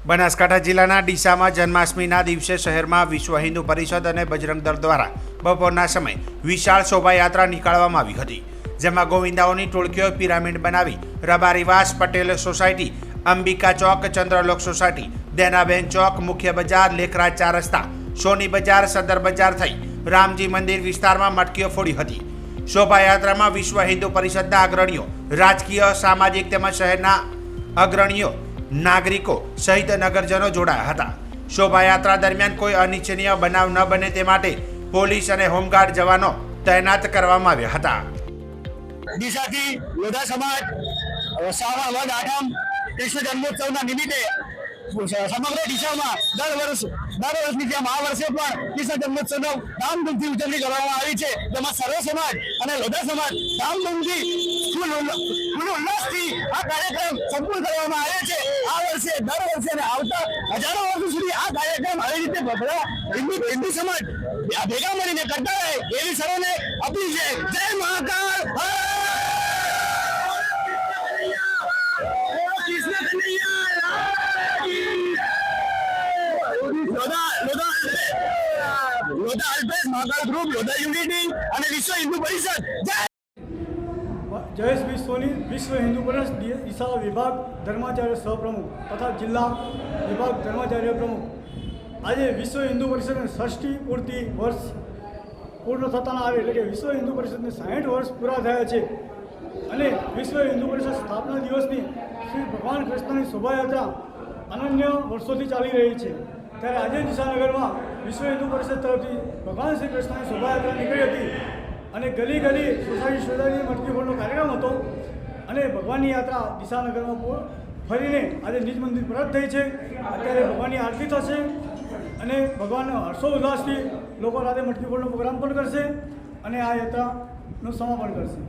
બનાસકાંઠા જિલ્લાના ડીસામાં જન્માષ્ટમીના દિવસે શહેરમાં વિશ્વ હિન્દુ પરિષદ અને બજરંગ દળ દ્વારા બપોરના સમયે વિશાળ શોભાયાત્રા નીકાળવામાં આવી હતી, જેમાં ગોવિંદાઓની ટોળકીઓ પિરામિડ બનાવી રબારીવાસ, પટેલ સોસાયટી, અંબિકા ચોક, ચંદ્રલોક સોસાયટી, દેનાબેન ચોક, મુખ્ય બજાર, લેખરાજ 4 રસ્તા, સોની બજાર, સદર બજાર થઈ રામજી મંદિર વિસ્તારમાં મટકીઓ ફોડી હતી। શોભાયાત્રામાં વિશ્વ હિન્દુ પરિષદના અગ્રણીઓ, રાજકીય, સામાજિક તેમજ શહેરના અગ્રણીઓ, નાગરિકો સહિત નગરજનો જોડાયા હતા। શોભાયાત્રા દરમિયાન કોઈ અનિચ્છનીય બનાવ ન બને તે માટે પોલીસ અને હોમગાર્ડ જવાનો તૈનાત કરવામાં આવ્યા હતા। ડીસાથી લોઢા સમાજ શ્રાવણ વદ આઠમ કૃષ્ણ જન્મોત્સવના નિમિત્તે સમગ્ર ડીસામાં દર વર્ષની જેમ આ વર્ષે પણ કૃષ્ણ જન્મોત્સવનો ધામધૂમથી ઉજવણી કરવામાં આવી છે, જેમાં સર્વ સમાજ અને લોઢા સમાજ ધામધૂમથી ફૂલ ઉલ્લાસથી આ કાર્યક્રમ સંપૂર્ણ કરવામાં આવે છે। આ વર્ષે દર વર્ષે અને આવતા હજારો વર્ષો સુધી આ કાર્યક્રમ આવી રીતે બધા હિન્દુ સમાજ ભેગા મળીને કરતા રહે એવી સર્વને અપીલ છે। જય મહાકાળ। લોઢા અલ્પેશ, મહાકાળ ગ્રુપ, લોઢા યુનિટી અને વિશ્વ હિન્દુ પરિષદ। જયેશ બી સોની, વિશ્વ હિન્દુ પરિષદ ડીસા વિભાગ ધર્માચાર્ય સહપ્રમુખ તથા જિલ્લા વિભાગ ધર્માચાર્ય પ્રમુખ। આજે વિશ્વ હિન્દુ પરિષદને 60 પૂર્તિ વર્ષ પૂર્ણ થતાના આવે એટલે કે વિશ્વ હિન્દુ પરિષદને 60 વર્ષ પૂરા થયા છે અને વિશ્વ હિન્દુ પરિષદ સ્થાપના દિવસની શ્રી ભગવાન કૃષ્ણની શોભાયાત્રા અનન્ય વર્ષોથી ચાલી રહી છે। ત્યારે આજે ડીસાનગરમાં વિશ્વ હિન્દુ પરિષદ તરફથી ભગવાન શ્રી કૃષ્ણની શોભાયાત્રા નીકળી હતી અને ગલી ગલી સોસાયટી મટકી ફોડનો કાર્યક્રમ હતો અને ભગવાનની યાત્રા ડીસાનગરમાં ફરીને આજે નિજ મંદિર પરત થઈ છે। અત્યારે ભગવાનની આરતી થશે અને ભગવાન હર્ષો ઉલ્લાસથી લોકો રાતે મટકી ફોડનો પ્રોગ્રામ પણ કરશે અને આ યાત્રાનું સમાપન કરશે।